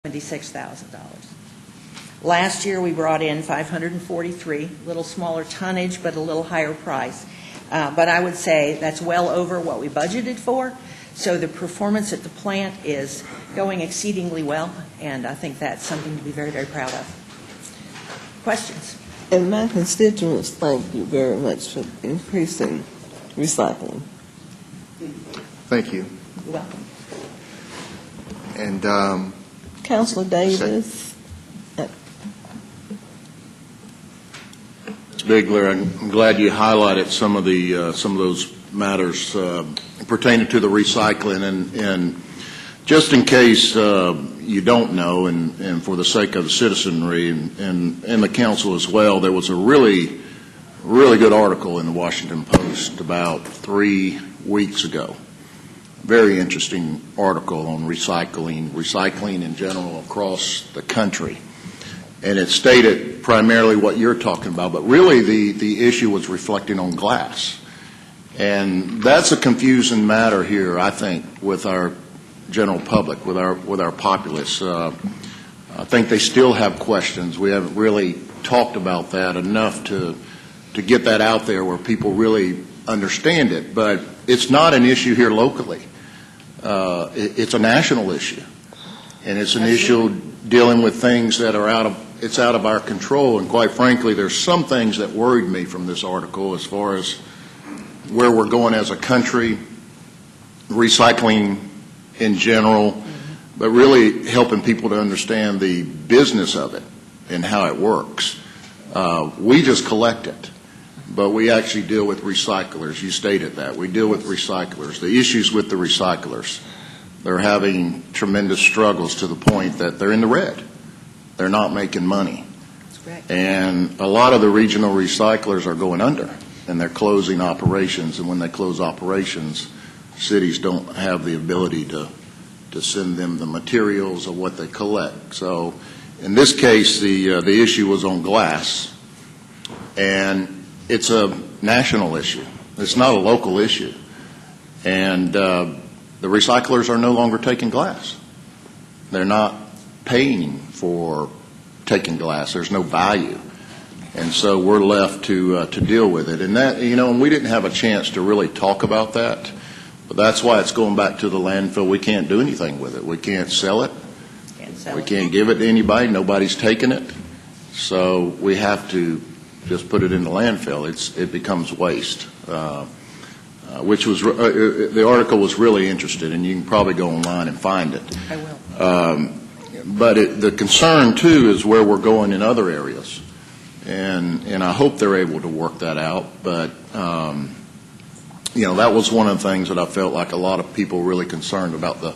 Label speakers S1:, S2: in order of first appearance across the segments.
S1: $76,000. Last year, we brought in 543, a little smaller tonnage, but a little higher price. But I would say that's well over what we budgeted for. So the performance at the plant is going exceedingly well, and I think that's something to be very, very proud of. Questions?
S2: And my constituents thank you very much for increasing recycling.
S3: Thank you.
S1: You're welcome.
S3: And
S2: Councilor Davis.
S4: Mr. Bigler, I'm glad you highlighted some of those matters pertaining to the recycling, and just in case you don't know, and for the sake of the citizenry and the council as well, there was a really good article in the Washington Post about 3 weeks ago. Very interesting article on recycling in general across the country. And it stated primarily what you're talking about, but really the issue was reflecting on glass. And that's a confusing matter here, I think, with our general public, with our populace. I think they still have questions. We haven't really talked about that enough to get that out there where people really understand it. But it's not an issue here locally. It's a national issue, and it's an issue dealing with things that are out of our control. And quite frankly, there's some things that worried me from this article as far as where we're going as a country, recycling in general, but really helping people to understand the business of it and how it works. We just collect it, but we actually deal with recyclers. You stated that. We deal with recyclers. The issues with the recyclers, they're having tremendous struggles to the point that they're in the red. They're not making money.
S1: That's correct.
S4: And a lot of the regional recyclers are going under, and they're closing operations. And when they close operations, cities don't have the ability to send them the materials of what they collect. So in this case, the issue was on glass, and it's a national issue. It's not a local issue. And the recyclers are no longer taking glass. They're not paying for taking glass. There's no value. And so we're left to deal with it. And that, and we didn't have a chance to really talk about that. But that's why it's going back to the landfill. We can't do anything with it. We can't sell it. We can't give it to anybody. Nobody's taking it. So we have to just put it in the landfill. It becomes waste, which was the article was really interesting, and you can probably go online and find it.
S1: I will.
S4: But the concern too is where we're going in other areas, and I hope they're able to work that out. But that was one of the things that I felt like a lot of people really concerned about the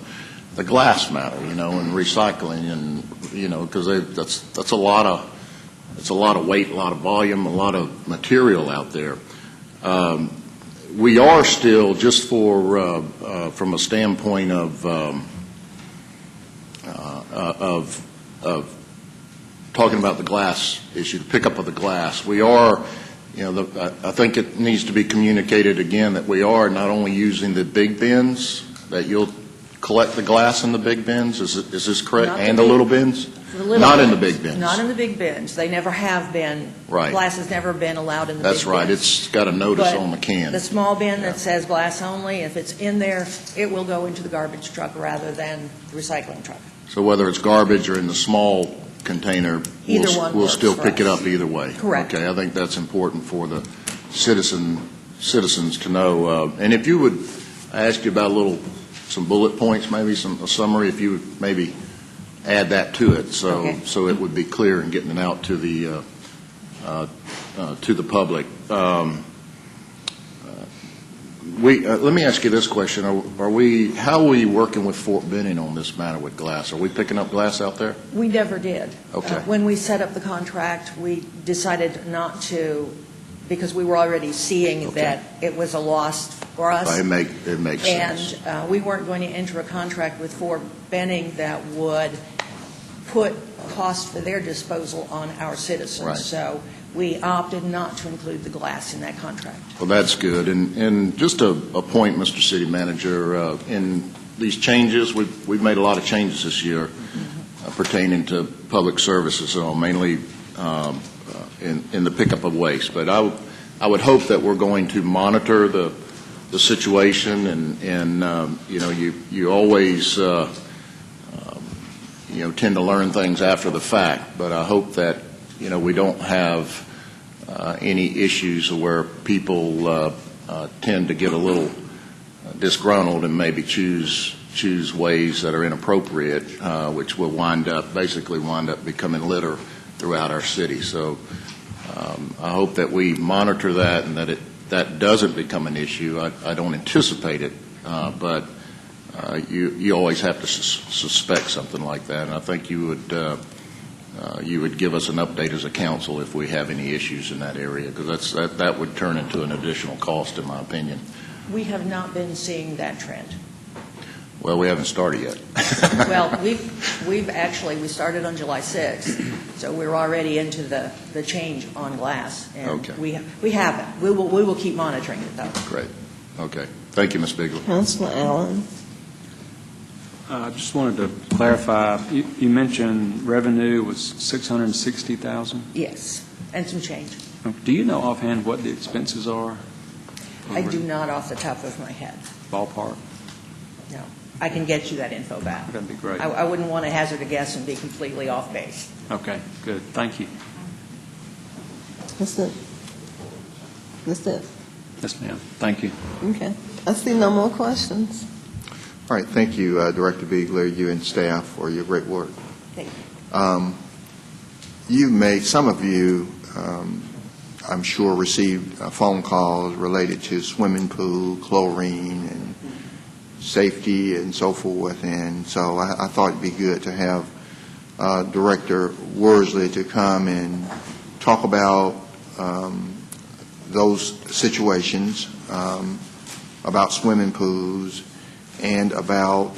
S4: glass matter, and recycling, and because that's a lot of. It's a lot of weight, a lot of volume, a lot of material out there. We are still, just from a standpoint of talking about the glass issue, the pickup of the glass, we are, I think it needs to be communicated again that we are not only using the big bins, that you'll collect the glass in the big bins. Is this correct? And the little bins? Not in the big bins.
S1: Not in the big bins. They never have been. Right. Glass has never been allowed in the big bins.
S4: That's right. It's got a notice on the can.
S1: The small bin that says glass only, if it's in there, it will go into the garbage truck rather than the recycling truck.
S4: So whether it's garbage or in the small container, we'll still pick it up either way.
S1: Correct.
S4: Okay. I think that's important for the citizens to know. And if you would, I asked you about some bullet points, maybe a summary, if you would maybe add that to it, so it would be clear in getting it out to the public. Let me ask you this question: how are we working with Fort Benning on this matter with glass? Are we picking up glass out there?
S1: We never did.
S4: Okay.
S1: When we set up the contract, we decided not to, because we were already seeing that it was a loss for us.
S4: It makes sense.
S1: And we weren't going to enter a contract with Fort Benning that would put cost for their disposal on our citizens.
S4: Right.
S1: So we opted not to include the glass in that contract.
S4: Well, that's good. And just a point, Mr. City Manager, in these changes, we've made a lot of changes this year. pertaining to public services, so mainly in the pickup of waste. But I would hope that we're going to monitor the situation, and you always tend to learn things after the fact. But I hope that we don't have any issues where people tend to get a little disgruntled and maybe choose ways that are inappropriate, which will basically wind up becoming litter throughout our city. So I hope that we monitor that and that doesn't become an issue. I don't anticipate it, but you always have to suspect something like that. And I think you would give us an update as a council if we have any issues in that area, because that would turn into an additional cost, in my opinion.
S1: We have not been seeing that trend.
S4: Well, we haven't started yet.
S1: Well, we started on July 6th, so we're already into the change on glass. And
S4: Okay.
S1: we haven't. We will keep monitoring it, though.
S4: Great. Okay. Thank you, Ms. Bigley.
S2: Councilor Allen.
S5: I just wanted to clarify, you mentioned revenue was $660,000?
S1: Yes, and some change.
S5: Do you know offhand what the expenses are?
S1: I do not off the top of my head.
S5: Ballpark?
S1: No. I can get you that info back.
S5: That'd be great.
S1: I wouldn't want to hazard a guess and be completely off base.
S5: Okay, good. Thank you.
S2: That's it.
S5: Yes, ma'am. Thank you.
S2: Okay. I see no more questions.
S3: All right, thank you, Director Biegler, you and staff, for your great work.
S1: Thank you.
S3: Some of you, I'm sure, received phone calls related to swimming pool, chlorine, and safety and so forth, and so I thought it'd be good to have Director Worsley to come and talk about those situations, about swimming pools, and about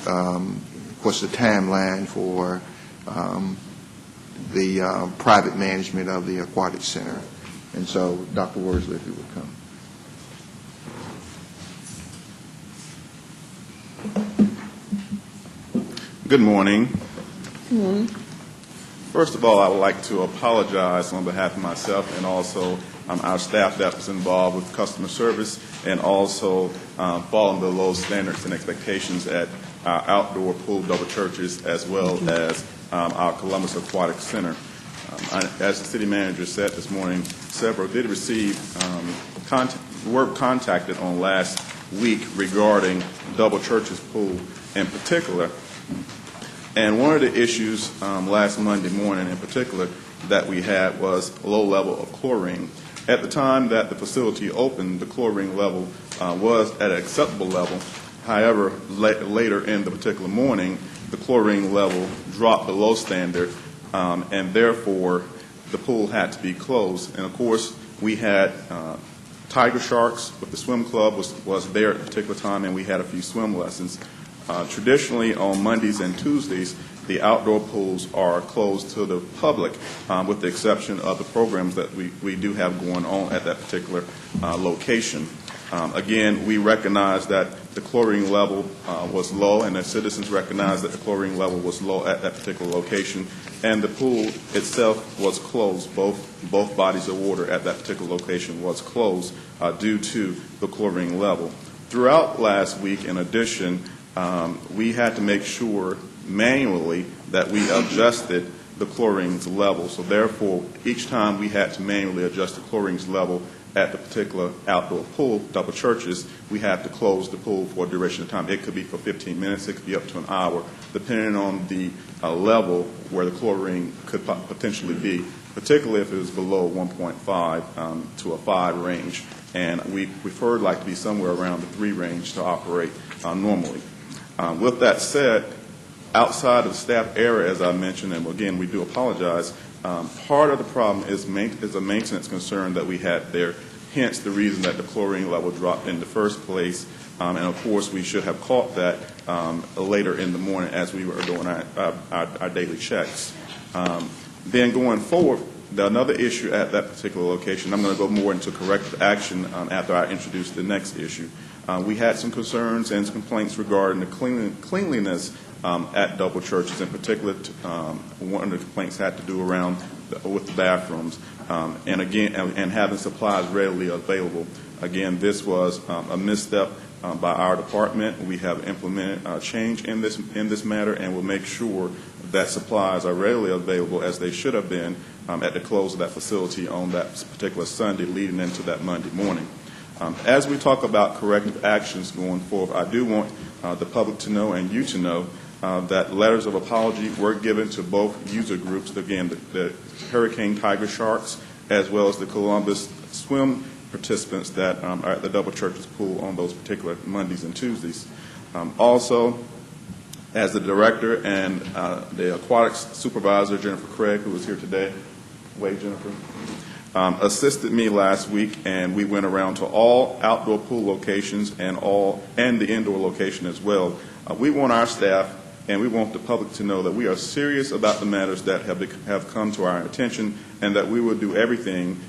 S3: what's the timeline for the private management of the aquatic center. And so, Dr. Worsley, if you would come.
S6: Good morning. First of all, I would like to apologize on behalf of myself and also our staff that was involved with customer service and also falling below standards and expectations at our outdoor pool double churches as well as our Columbus Aquatic Center. As the city manager said this morning, several did receive were contacted on last week regarding double churches pool in particular. And one of the issues last Monday morning in particular that we had was low level of chlorine. At the time that the facility opened, the chlorine level was at an acceptable level. However, later in the particular morning, the chlorine level dropped below standard, and therefore the pool had to be closed. And of course, we had Tiger Sharks with the swim club was there at the particular time, and we had a few swim lessons. Traditionally, on Mondays and Tuesdays, the outdoor pools are closed to the public, with the exception of the programs that we do have going on at that particular location. Again, we recognize that the chlorine level was low, and the citizens recognize that the chlorine level was low at that particular location, and the pool itself was closed. Both bodies of water at that particular location was closed due to the chlorine level. Throughout last week, in addition, we had to make sure manually that we adjusted the chlorine's level. So therefore, each time we had to manually adjust the chlorine's level at the particular outdoor pool, double churches, we had to close the pool for a duration of time. It could be for 15 minutes, it could be up to an hour, depending on the level where the chlorine could potentially be, particularly if it was below 1.5 to a 5 range. And we prefer like to be somewhere around the 3 range to operate normally. With that said, outside of the staff area, as I mentioned, and again, we do apologize, part of the problem is a maintenance concern that we had there, hence the reason that the chlorine level dropped in the first place. And of course, we should have caught that later in the morning as we were doing our daily checks. Then going forward, another issue at that particular location, I'm going to go more into corrective action after I introduce the next issue. we had some concerns and some complaints regarding the cleanliness at Double Churches. In particular, one of the complaints had to do around with the bathrooms, and again, and having supplies readily available. Again, this was a misstep by our department. We have implemented a change in this matter, and will make sure that supplies are readily available as they should have been at the close of that facility on that particular Sunday leading into that Monday morning. As we talk about corrective actions going forward, I do want the public to know and you to know that letters of apology were given to both user groups, again, the Hurricane Tiger Sharks, as well as the Columbus swim participants that are at the Double Churches pool on those particular Mondays and Tuesdays. Also, as the director and the aquatics supervisor, Jennifer Craig, who was here today, wave, Jennifer, assisted me last week, and we went around to all outdoor pool locations and the indoor location as well. We want our staff and we want the public to know that we are serious about the matters that have come to our attention, and that we will do everything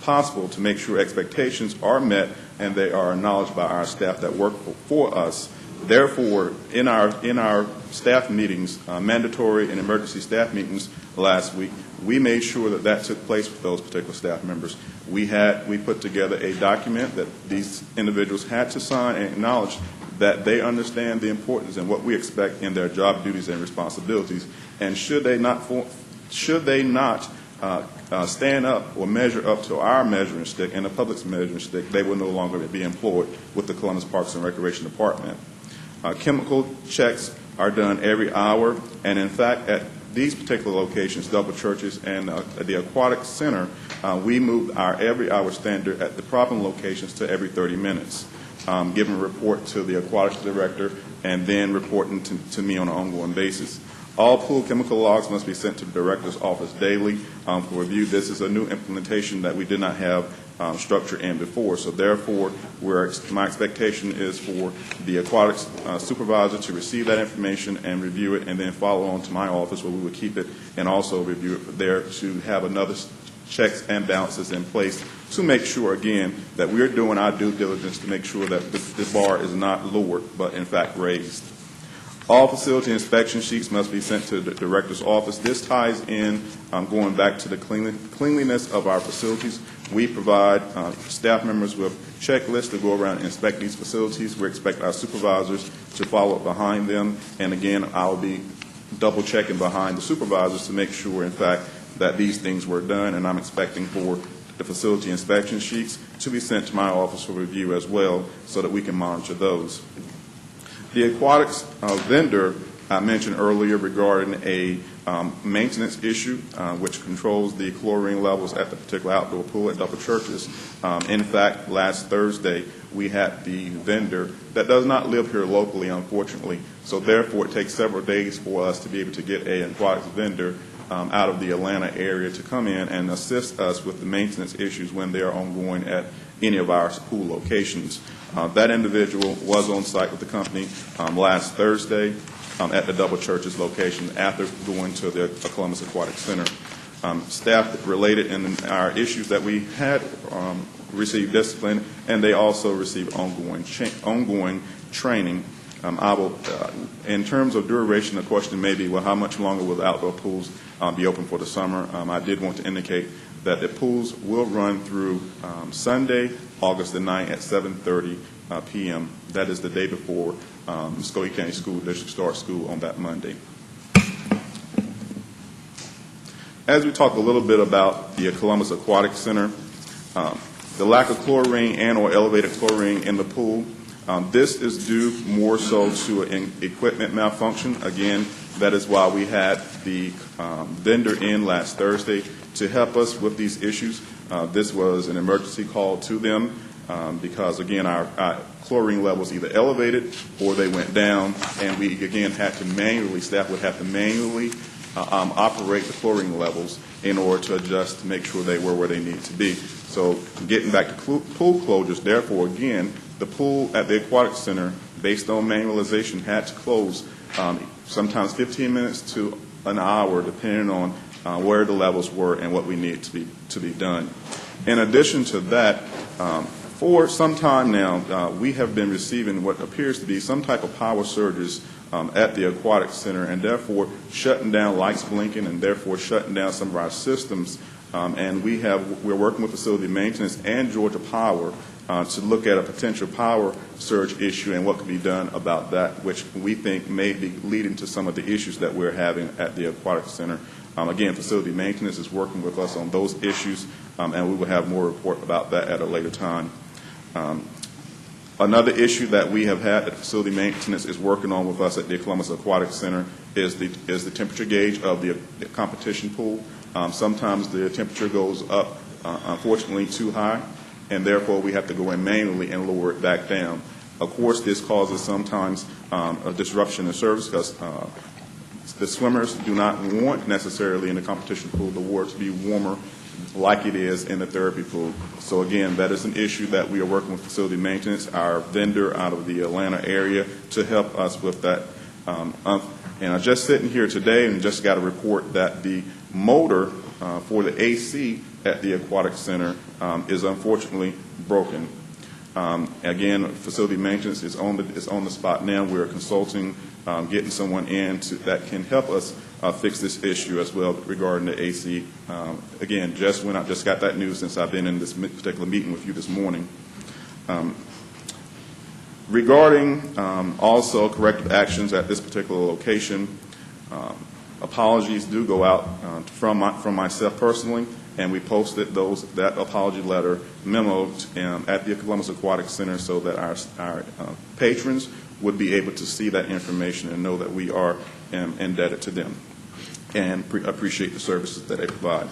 S6: possible to make sure expectations are met and they are acknowledged by our staff that work for us. Therefore, in our staff meetings, mandatory and emergency staff meetings last week, we made sure that took place with those particular staff members. We put together a document that these individuals had to sign and acknowledge that they understand the importance and what we expect in their job duties and responsibilities. And should they not stand up or measure up to our measuring stick and the public's measuring stick, they will no longer be employed with the Columbus Parks and Recreation Department. Chemical checks are done every hour, and in fact, at these particular locations, Double Churches and the Aquatic Center, we moved our every hour standard at the problem locations to every 30 minutes, giving a report to the aquatics director and then reporting to me on an ongoing basis. All pool chemical logs must be sent to the director's office daily for review. This is a new implementation that we did not have structure in before. So therefore, my expectation is for the aquatics supervisor to receive that information and review it, and then follow on to my office where we would keep it and also review it there to have another checks and balances in place to make sure, again, that we're doing our due diligence to make sure that the bar is not lowered, but in fact raised. All facility inspection sheets must be sent to the director's office. This ties in, going back to the cleanliness of our facilities. We provide staff members with checklists to go around and inspect these facilities. We expect our supervisors to follow up behind them. And again, I'll be double checking behind the supervisors to make sure, in fact, that these things were done. And I'm expecting for the facility inspection sheets to be sent to my office for review as well, so that we can monitor those. The aquatics vendor I mentioned earlier regarding a maintenance issue which controls the chlorine levels at the particular outdoor pool at Double Churches. In fact, last Thursday we had the vendor that does not live here locally, unfortunately, so therefore it takes several days for us to be able to get an aquatics vendor out of the Atlanta area to come in and assist us with the maintenance issues when they are ongoing at any of our pool locations. That individual was on site with the company last Thursday at the Double Churches location after going to the Columbus Aquatic Center. Staff related in our issues that we had received discipline, and they also received ongoing training. In terms of duration, the question may be, well, how much longer will the outdoor pools be open for the summer? I did want to indicate that the pools will run through Sunday, August the 9th at 7:30 p.m. That is the day before Muskogee County School District starts school on that Monday. As we talk a little bit about the Columbus Aquatic Center, the lack of chlorine and or elevated chlorine in the pool, this is due more so to an equipment malfunction. Again, that is why we had the vendor in last Thursday to help us with these issues. This was an emergency call to them because, again, our chlorine levels either elevated or they went down, and we, again, staff would have to manually operate the chlorine levels in order to adjust to make sure they were where they needed to be. So getting back to pool closures, therefore, again, the pool at the Aquatic Center, based on manualization, had to close sometimes 15 minutes to an hour, depending on where the levels were and what we need to be done. In addition to that, For some time now, we have been receiving what appears to be some type of power surges at the Aquatic Center, and therefore shutting down lights blinking, and therefore shutting down some of our systems. And we're working with facility maintenance and Georgia Power to look at a potential power surge issue and what can be done about that, which we think may be leading to some of the issues that we're having at the Aquatic Center. Again, facility maintenance is working with us on those issues, and we will have more report about that at a later time. Another issue that we have had that facility maintenance is working on with us at the Columbus Aquatic Center is the temperature gauge of the competition pool. Sometimes the temperature goes up, unfortunately, too high, and therefore we have to go in manually and lower it back down. Of course, this causes sometimes a disruption in service because the swimmers do not want necessarily in the competition pool the water to be warmer like it is in the therapy pool. So again, that is an issue that we are working with facility maintenance, our vendor out of the Atlanta area, to help us with that. And I'm just sitting here today and just got a report that the motor for the AC at the Aquatic Center is unfortunately broken. Again, facility maintenance is on the spot now. We're consulting, getting someone in that can help us fix this issue as well regarding the AC. Again, just got that news since I've been in this particular meeting with you this morning. Regarding also corrective actions at this particular location, apologies do go out from myself personally, and we posted that apology letter memo at the Columbus Aquatic Center so that our patrons would be able to see that information and know that we are indebted to them and appreciate the services that they provide.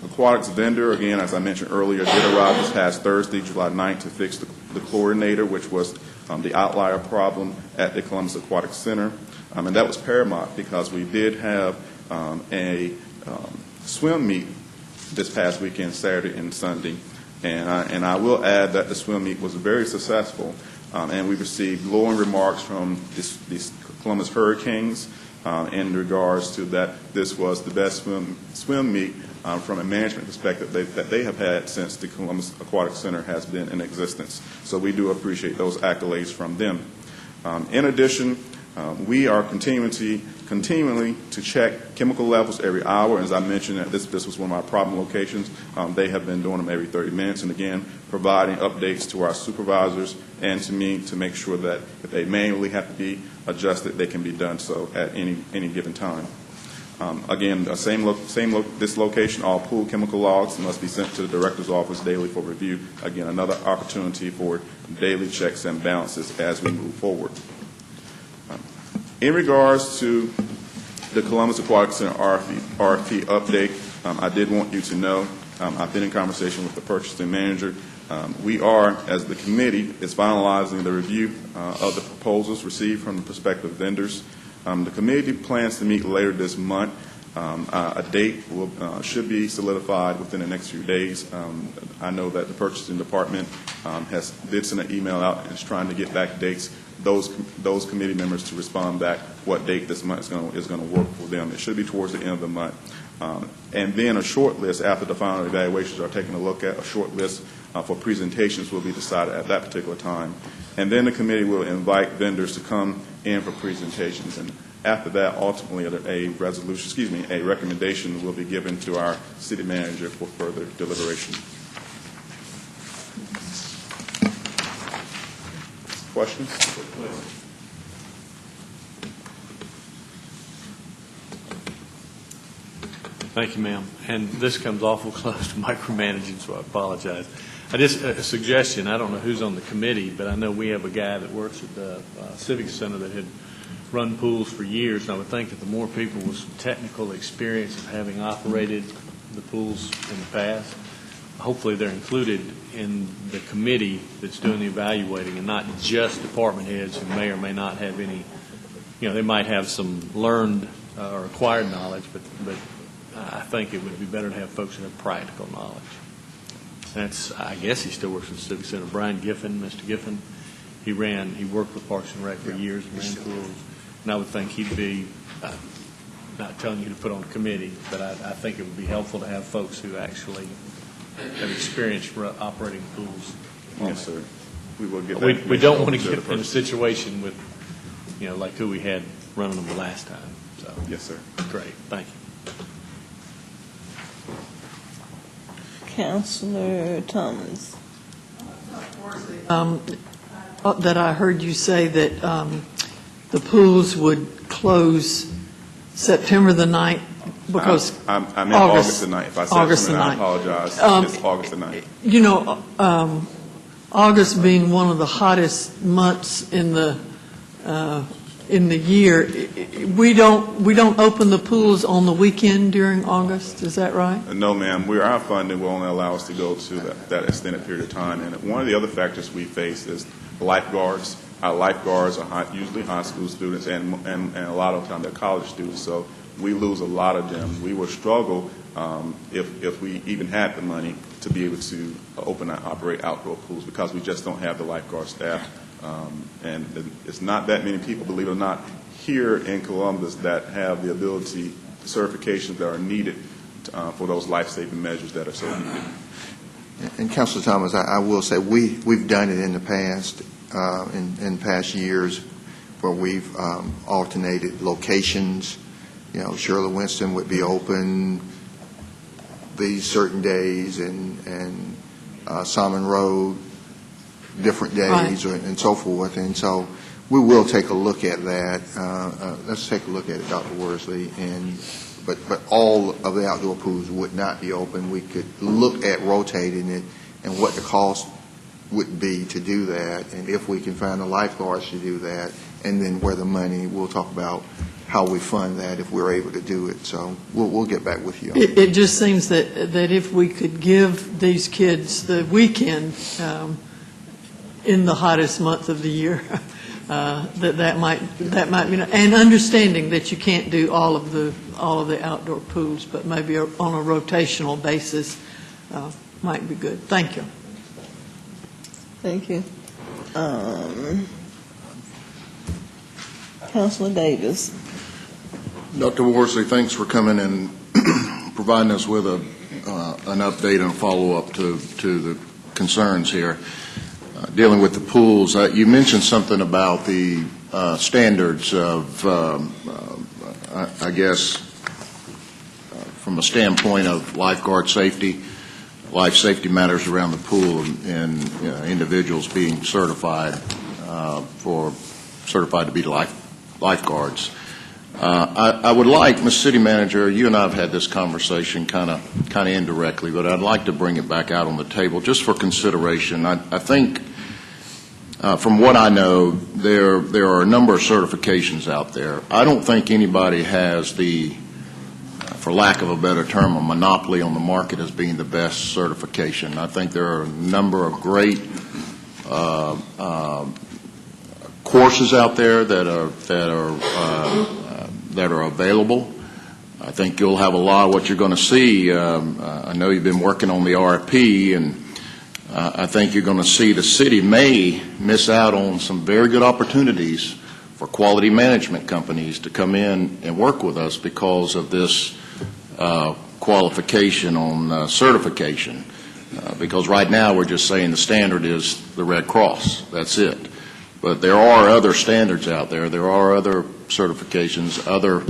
S6: Aquatics vendor, again, as I mentioned earlier, did arrive this past Thursday, July 9th, to fix the chlorinator, which was the outlier problem at the Columbus Aquatic Center. And that was paramount because we did have a swim meet this past weekend, Saturday and Sunday. And I will add that the swim meet was very successful, and we received glowing remarks from these Columbus Hurricanes in regards to that this was the best swim meet from a management perspective that they have had since the Columbus Aquatic Center has been in existence. So we do appreciate those accolades from them. In addition, we are continually to check chemical levels every hour. As I mentioned, this was one of our problem locations. They have been doing them every 30 minutes, and again, providing updates to our supervisors and to me to make sure that if they manually have to be adjusted, they can be done so at any given time. Again, this location, all pool chemical logs must be sent to the director's office daily for review. Again, another opportunity for daily checks and balances as we move forward. In regards to the Columbus Aquatic Center RFP update, I did want you to know I've been in conversation with the purchasing manager. We are, as the committee, is finalizing the review of the proposals received from the prospective vendors. The committee plans to meet later this month. A date should be solidified within the next few days. I know that the purchasing department did send an email out and is trying to get back dates. Those committee members to respond back what date this month is going to work for them. It should be towards the end of the month. And then a short list after the final evaluations are taken a look at. A short list for presentations will be decided at that particular time. And then the committee will invite vendors to come in for presentations. And after that, ultimately, a recommendation will be given to our city manager for further deliberation. Questions?
S7: Thank you, ma'am. And this comes awful close to micromanaging, so I apologize. A suggestion, I don't know who's on the committee, but I know we have a guy that works at the Civic Center that had run pools for years, and I would think that the more people with some technical experience of having operated the pools in the past, hopefully they're included in the committee that's doing the evaluating and not just department heads who may or may not have any, they might have some learned or acquired knowledge, but I think it would be better to have folks who have practical knowledge. I guess he still works at the Civic Center. Brian Giffen, Mr. Giffen, he worked with Parks and Rec for years and ran pools. And I would think he'd be, not telling you to put on a committee, but I think it would be helpful to have folks who actually have experience operating pools
S5: on
S6: Yes,
S5: that.
S6: sir. We will get that.
S7: We
S6: information
S7: don't
S6: over
S7: want to
S6: the
S7: get in a
S6: person.
S7: situation with, like who we had running them the last time. So,
S6: Yes, sir.
S7: great, thank you.
S2: Counselor Thomas.
S8: That I heard you say that the pools would close September the 9th because
S6: I meant August the 9th. If I said
S8: August
S6: something,
S8: the
S6: I
S8: 9th.
S6: apologize. It's August the 9th.
S8: You know, August being one of the hottest months in the year, we don't open the pools on the weekend during August, is that right?
S6: No, ma'am. Our funding will only allow us to go to that extended period of time. And one of the other factors we face is lifeguards. Our lifeguards are usually high school students, and a lot of time they're college students. So we lose a lot of them. We would struggle if we even had the money to be able to open and operate outdoor pools because we just don't have the lifeguard staff. And it's not that many people, believe it or not, here in Columbus that have the ability, certifications that are needed for those life-saving measures that are so needed.
S3: And Councilor Thomas, I will say, we've done it in the past, in past years, where we've alternated locations. You know, Shirley Winston would be open these certain days, and Salmon Road different days, and so forth. And so we will take a look at that. Let's take a look at it, Dr. Worsley. But all of the outdoor pools would not be open. We could look at rotating it and what the cost would be to do that, and if we can find the lifeguards to do that, and then where the money, we'll talk about how we fund that if we're able to do it. So we'll get back with you.
S8: It just seems that if we could give these kids the weekend in the hottest month of the year, that might be, and understanding that you can't do all of the outdoor pools, but maybe on a rotational basis might be good. Thank you.
S2: Thank you. Counselor Davis.
S4: Dr. Worsley, thanks for coming and providing us with an update and follow-up to the concerns here. Dealing with the pools, you mentioned something about the standards of, I guess, from a standpoint of lifeguard safety, life safety matters around the pool, and individuals being certified to be lifeguards. I would like, Ms. City Manager, you and I have had this conversation kind of indirectly, but I'd like to bring it back out on the table just for consideration. I think, from what I know, there are a number of certifications out there. I don't think anybody has the, for lack of a better term, a monopoly on the market as being the best certification. I think there are a number of great courses out there that are available. I think you'll have a lot of what you're going to see. I know you've been working on the RFP, and I think you're going to see the city may miss out on some very good opportunities for quality management companies to come in and work with us because of this qualification on certification. Because right now we're just saying the standard is the Red Cross. That's it. But there are other standards out there. There are other certifications, other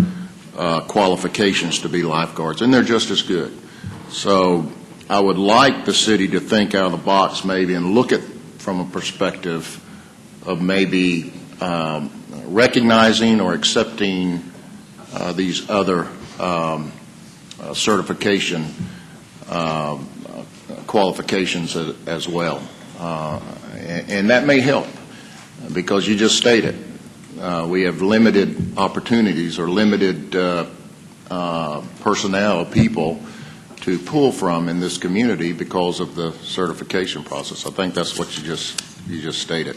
S4: qualifications to be lifeguards, and they're just as good. So I would like the city to think out of the box maybe and look at from a perspective of maybe recognizing or accepting these other certification qualifications as well. And that may help because you just stated we have limited opportunities or limited personnel, people to pull from in this community because of the certification process. I think that's what you just stated.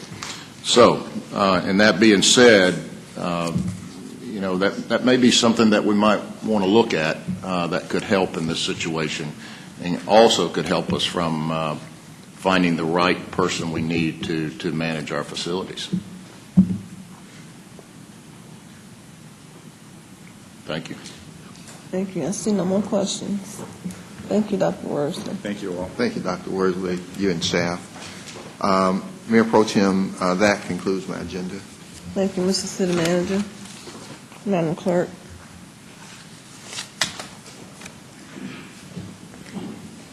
S4: So, and that being said, that may be something that we might want to look at that could help in this situation, and also could help us from finding the right person we need to manage our facilities. Thank you.
S2: Thank you. I see no more questions. Thank you, Dr. Worsley.
S6: Thank you all.
S3: Thank you, Dr. Worsley, you and staff. Mayor Pro Tem, that concludes my agenda.
S2: Thank you, Mr. City Manager. Madam Clerk.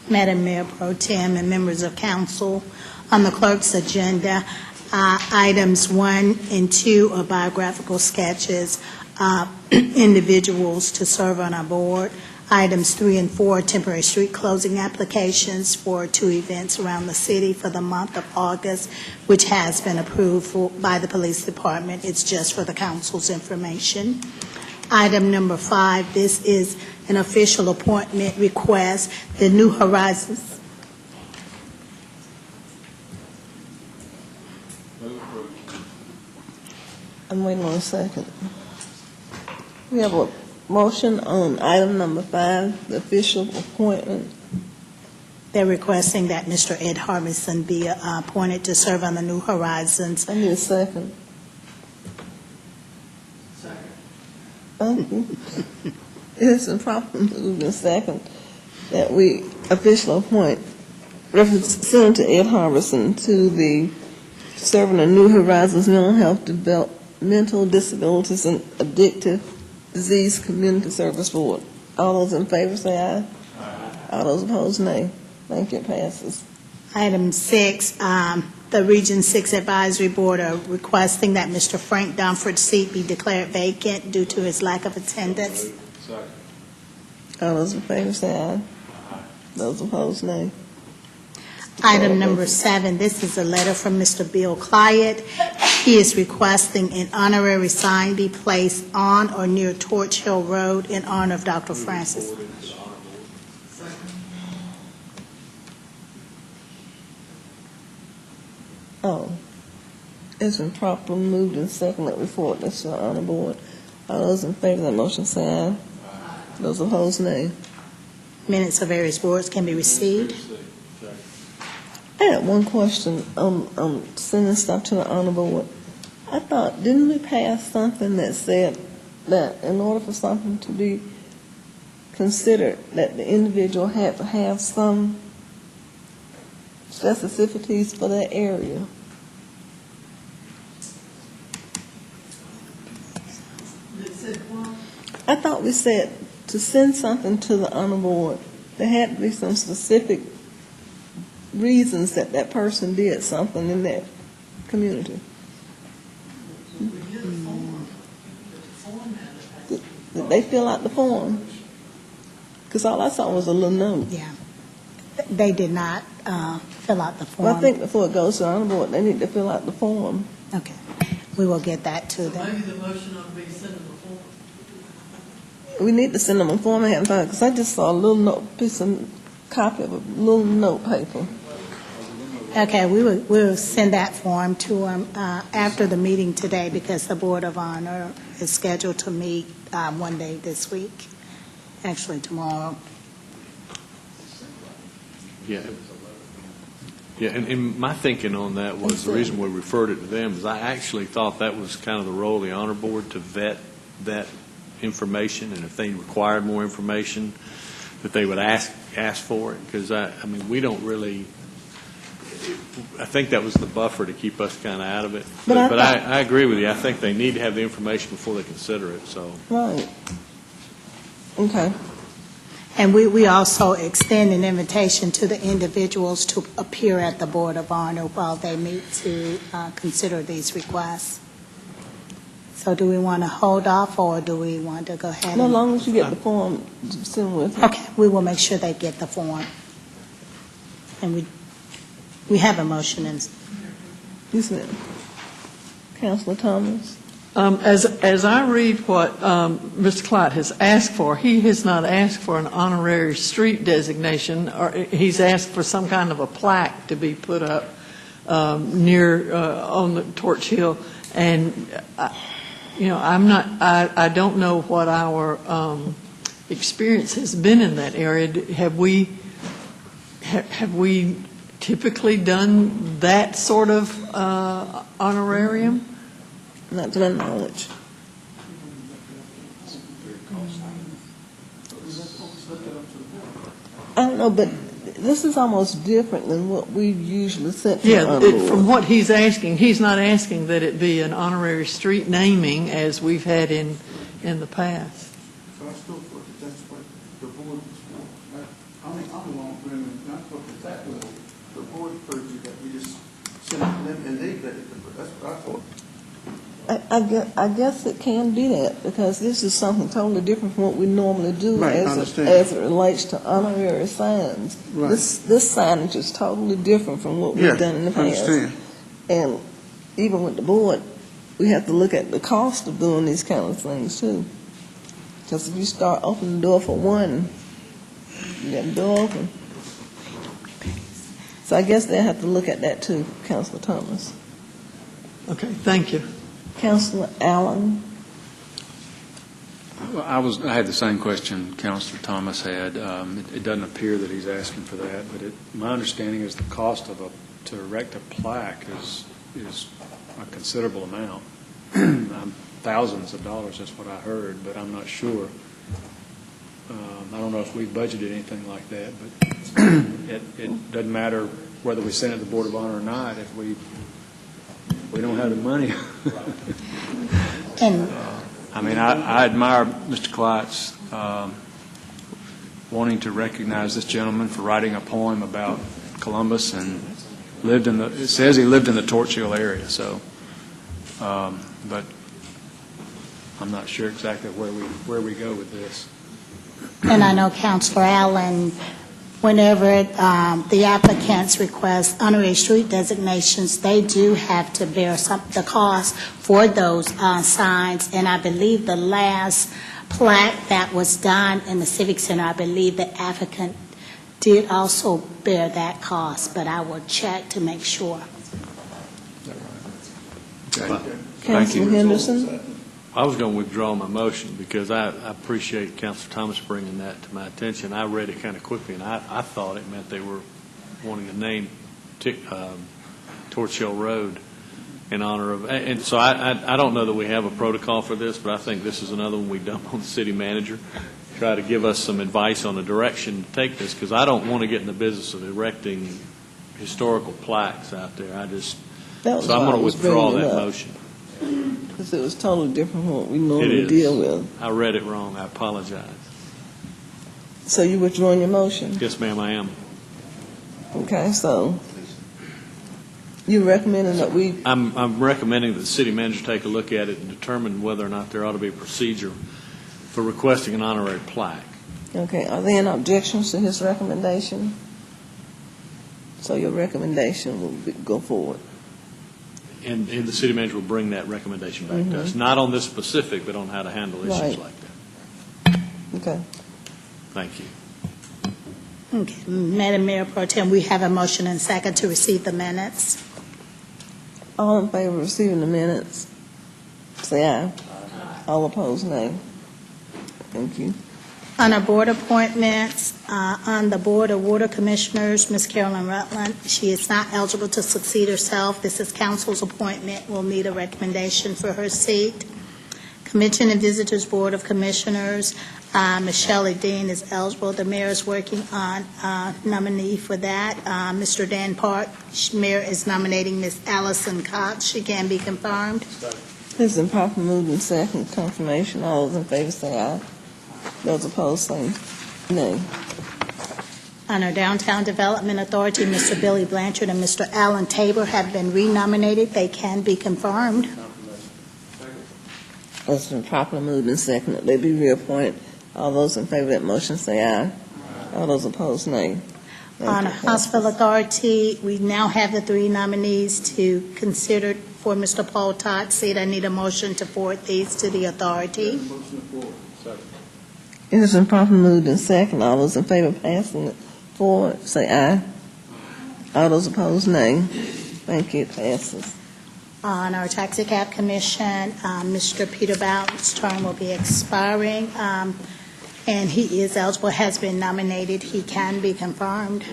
S9: Madam Mayor Pro Tem and members of council, on the clerk's agenda, items 1 and 2 are biographical sketches of individuals to serve on our board. Items 3 and 4 are temporary street closing applications for 2 events around the city for the month of August, which has been approved by the police department. It's just for the council's information. Item number 5, this is an official appointment request, the New Horizons.
S2: I'm waiting on a second. We have a motion on item number 5, the official appointment.
S9: They're requesting that Mr. Ed Harbison be appointed to serve on the New Horizons.
S2: I need a second. Thank you. It has been properly moved and second that we officially appoint Senator Ed Harbison to the serving the New Horizons Mental Health Developmental Disabilities and Addictive Disease Community Service Board. All those in favor say aye. Aye. All those opposed, nay. Thank you, it passes.
S9: Item 6, the Region 6 Advisory Board are requesting that Mr. Frank Dunford's seat be declared vacant due to his lack of attendance.
S2: All those in favor say aye. Those opposed, nay.
S9: Item number 7, this is a letter from Mr. Bill Clyott. He is requesting an honorary sign be placed on or near Torch Hill Road in honor of Dr. Francis.
S2: Oh, it's been properly moved and seconded before this to the honor board. All those in favor of that motion say aye. Those opposed, nay.
S9: Minutes of various boards can be received.
S2: I had one question on sending stuff to the honor board. I thought, didn't we pass something that said that in order for something to be considered, that the individual had to have some specificities for that area? I thought we said to send something to the honor board, there had to be some specific reasons that that person did something in that community. Did they fill out the form? Because all I saw was a little note.
S9: Yeah. They did not fill out the form.
S2: Well, I think before it goes to the honor board, they need to fill out the form.
S9: Okay. We will get that to them.
S8: Maybe the motion ought to be sent them a form.
S2: We need to send them a form ahead of time, because I just saw a little note, piece of copy of a little note paper.
S9: Okay, we'll send that form to them after the meeting today, because the Board of Honor is scheduled to meet one day this week, actually tomorrow.
S7: Yeah. Yeah, and my thinking on that was the reason we referred it to them is I actually thought that was kind of the role of the honor board to vet that information, and if they required more information, that they would ask for it, because I mean, we don't really, I think that was the buffer to keep us kind of out of it. But I agree with you. I think they need to have the information before they consider it, so.
S2: Right. Okay.
S9: And we also extend an invitation to the individuals to appear at the Board of Honor while they meet to consider these requests. So do we want to hold off, or do we want to go ahead?
S2: No, as long as you get the form, send with it.
S9: Okay, we will make sure they get the form. And we have a motion in.
S2: Yes, ma'am. Councilor Thomas?
S8: As I read what Mr. Clyott has asked for, he has not asked for an honorary street designation, or he's asked for some kind of a plaque to be put up near on the Torch Hill. And I don't know what our experience has been in that area. Have we typically done that sort of honorarium?
S2: Not to my knowledge. I don't know, but this is almost different than what we usually set for
S8: Yeah,
S2: on
S8: from
S2: board.
S8: what he's asking, he's not asking that it be an honorary street naming as we've had in the past.
S10: So I still thought that that's what the board was for. I'm along with them, and I thought that that was the board purview, that we just sent it to them and they got it. That's what I thought.
S2: I guess it can be that, because this is something totally different from what we normally do
S10: Right, I
S2: as
S10: understand.
S2: as it relates to honorary signs.
S10: Right.
S2: This signage is totally different from what
S10: Yeah,
S2: we've done in the
S10: I
S2: past.
S10: understand.
S2: And even with the board, we have to look at the cost of doing these kind of things too. Because if you start opening the door for one, you got the door open. So I guess they have to look at that too, Councilor Thomas.
S8: Okay, thank you.
S2: Councilor Allen?
S5: Well, I had the same question Councilor Thomas had. It doesn't appear that he's asking for that, but my understanding is the cost to erect a plaque is a considerable amount. Thousands of dollars, that's what I heard, but I'm not sure. I don't know if we budgeted anything like that, but it doesn't matter whether we send it to the Board of Honor or not if we don't have the money.
S9: And
S5: I mean, I admire Mr. Kleitz wanting to recognize this gentleman for writing a poem about Columbus and it says he lived in the Torch Hill area, so, but I'm not sure exactly where we go with this.
S9: And I know Councilor Allen, whenever the applicants request honorary street designations, they do have to bear the cost for those signs. And I believe the last plaque that was done in the Civic Center, I believe the applicant did also bear that cost, but I will check to make sure.
S5: Okay.
S2: Councilor Henderson?
S7: I was going to withdraw my motion because I appreciate Councilor Thomas bringing that to my attention. I read it kind of quickly, and I thought it meant they were wanting to name Torch Hill Road in honor of, and so I don't know that we have a protocol for this, but I think this is another one we dump on the city manager, try to give us some advice on the direction to take this, because I don't want to get in the business of erecting historical plaques out there.
S2: That was
S7: So I'm
S2: why
S7: going
S2: I
S7: to
S2: was
S7: withdraw
S2: bringing it
S7: that
S2: up,
S7: motion.
S2: because it was totally different from what we
S7: It
S2: normally
S7: is.
S2: deal with.
S7: I read it wrong. I apologize.
S2: So you withdrawing your motion?
S7: Yes, ma'am, I am.
S2: Okay, so you recommending that we,
S7: I'm recommending that the city manager take a look at it and determine whether or not there ought to be a procedure for requesting an honorary plaque.
S2: okay, are there any objections to his recommendation? So your recommendation will go forward.
S7: And the city manager will bring that recommendation back to us, not on this specific, but on how to handle issues
S2: Right.
S7: like that.
S2: Okay.
S7: Thank you.
S9: Okay, Madam Mayor Pro Tem, we have a motion and second to receive the minutes.
S2: All in favor of receiving the minutes, say aye. All opposed, nay. Thank you.
S9: On our board appointments, on the Board of Water Commissioners, Ms. Carolyn Rutland, she is not eligible to succeed herself. This is council's appointment. We'll need a recommendation for her seat. Convention and Visitors Board of Commissioners, Ms. Shelley Dean is eligible. The mayor is working on a nominee for that. Mr. Dan Park, mayor is nominating Ms. Allison Cox. She can be confirmed.
S2: It's been properly moved in second confirmation. All those in favor say aye. Those opposed say nay.
S9: On our Downtown Development Authority, Mr. Billy Blanchard and Mr. Alan Tabor have been renominated. They can be confirmed.
S2: It's been properly moved in second that they be reappointed. All those in favor of that motion say aye. All those opposed, nay. Thank
S9: On
S2: you.
S9: our Hospital Authority, we now have the three nominees to consider for Mr. Paul Todd's seat. I need a motion to forward these to the authority.
S2: It has been properly moved in second. All those in favor of passing it forward, say aye. All those opposed, nay. Thank you, it passes.
S9: On our Taxi Cab Commission, Mr. Peter Bowden's term will be expiring, and he is eligible, has been nominated. He can be confirmed.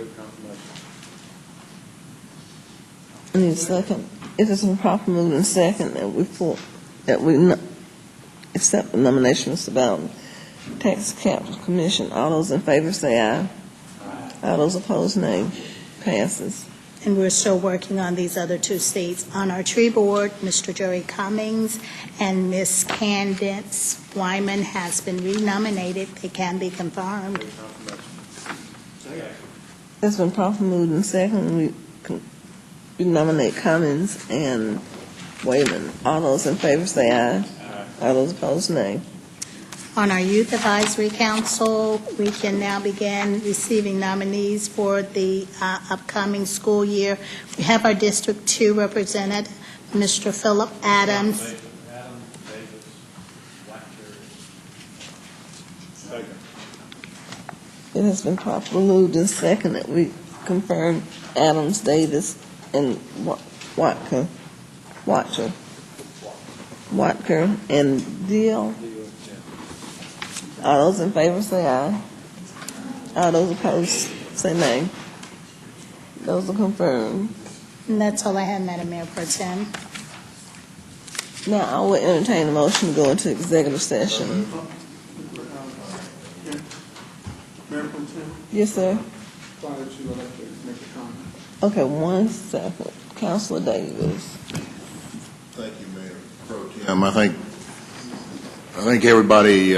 S2: I need a second. It has been properly moved in second that we accept the nomination of Mr. Bowden. Tax Capital Commission, all those in favor say aye. All those opposed, nay. Passes.
S9: And we're still working on these other two seats. On our tree board, Mr. Jerry Cummings and Miss Candace Wyman has been renominated. They can be confirmed.
S2: It's been properly moved and second. We nominate Cummins and Wayman. All those in favor say aye. All those opposed, nay.
S9: On our Youth Advisory Council, we can now begin receiving nominees for the upcoming school year. We have our District 2 representative, Mr. Philip Adams.
S2: It has been properly moved and second that we confirm Adams, Davis, and Watker, and Deal. All those in favor say aye. All those opposed say nay. Those are confirmed.
S9: And that's all I have, Madam Mayor Pro Tem.
S2: Now, I will entertain a motion to go into executive session.
S10: Mayor Pro Tem,
S2: Yes, sir.
S10: prior to elected, make a comment.
S2: Okay, 1 second. Councilor Davis.
S4: Thank you, Mayor Pro Tem. I think everybody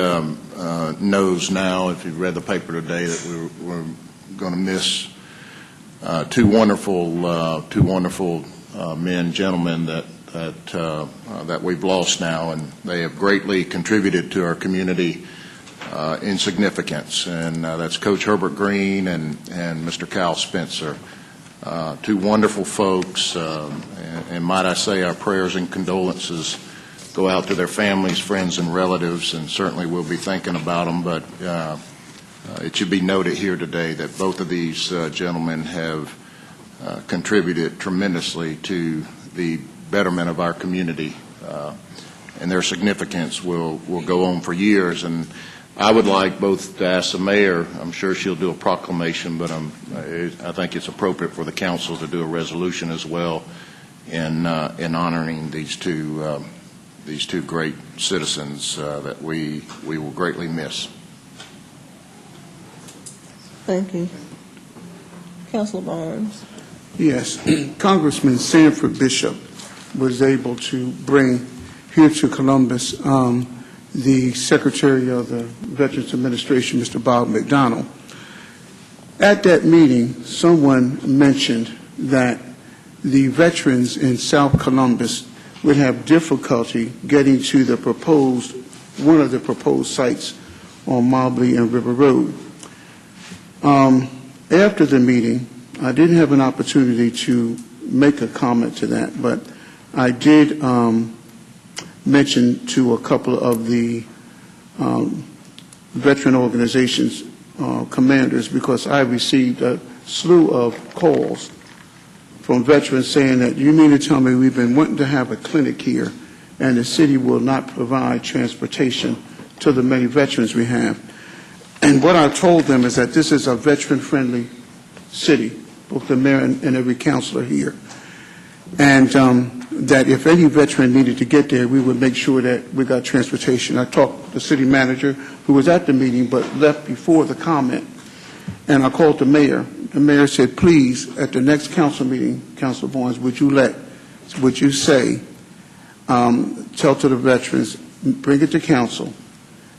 S4: knows now, if you've read the paper today, that we're going to miss two wonderful men, gentlemen that we've lost now, and they have greatly contributed to our community in significance. And that's Coach Herbert Green and Mr. Kyle Spencer. Two wonderful folks, and might I say our prayers and condolences go out to their families, friends, and relatives, and certainly we'll be thinking about them. But it should be noted here today that both of these gentlemen have contributed tremendously to the betterment of our community, and their significance will go on for years. And I would like both to ask the mayor, I'm sure she'll do a proclamation, but I think it's appropriate for the council to do a resolution as well in honoring these two great citizens that we will greatly miss.
S2: Thank you. Councilor Barnes.
S10: Yes, Congressman Sanford Bishop was able to bring here to Columbus the Secretary of the Veterans Administration, Mr. Bob McDonnell. At that meeting, someone mentioned that the veterans in South Columbus would have difficulty getting to one of the proposed sites on Mobley and River Road. After the meeting, I didn't have an opportunity to make a comment to that, but I did mention to a couple of the veteran organizations commanders, because I received a slew of calls from veterans saying that, you mean to tell me we've been wanting to have a clinic here and the city will not provide transportation to the many veterans we have? And what I told them is that this is a veteran-friendly city, both the mayor and every councilor here, and that if any veteran needed to get there, we would make sure that we got transportation. I talked to the city manager, who was at the meeting but left before the comment, and I called the mayor. The mayor said, please, at the next council meeting, Councilor Barnes, would you say, tell to the veterans, bring it to council,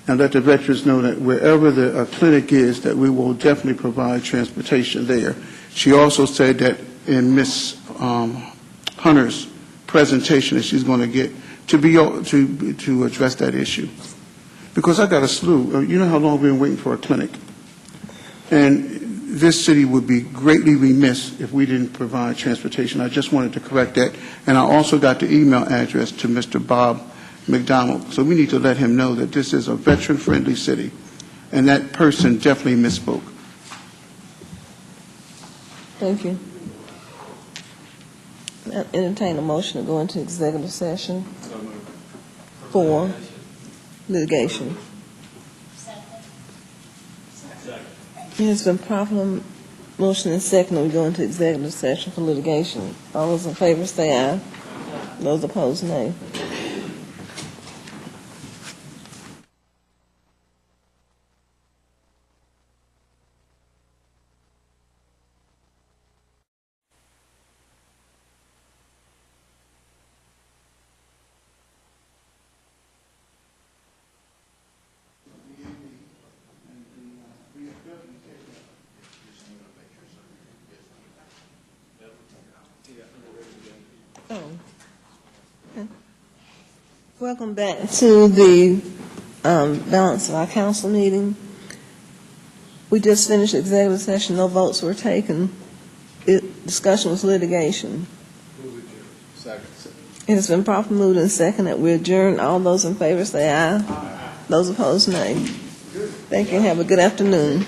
S10: and let the veterans know that wherever the clinic is, that we will definitely provide transportation there. She also said that in Ms. Hunter's presentation that she's going to get to address that issue. Because I got a slew. You know how long we've been waiting for a clinic. And this city would be greatly remiss if we didn't provide transportation. I just wanted to correct that. And I also got the email address to Mr. Bob McDonnell. So we need to let him know that this is a veteran-friendly city. And that person definitely misspoke.
S2: Thank you. I entertain a motion to go into executive session for litigation. It has been properly motion and second that we go into executive session for litigation. All those in favor say aye. Those opposed, nay. Welcome back to the balance of our council meeting. We just finished executive session, no votes were taken. Discussion was litigation. It has been properly moved and second that we adjourn. All those in favor say aye. Those opposed, nay. Thank you and have a good afternoon.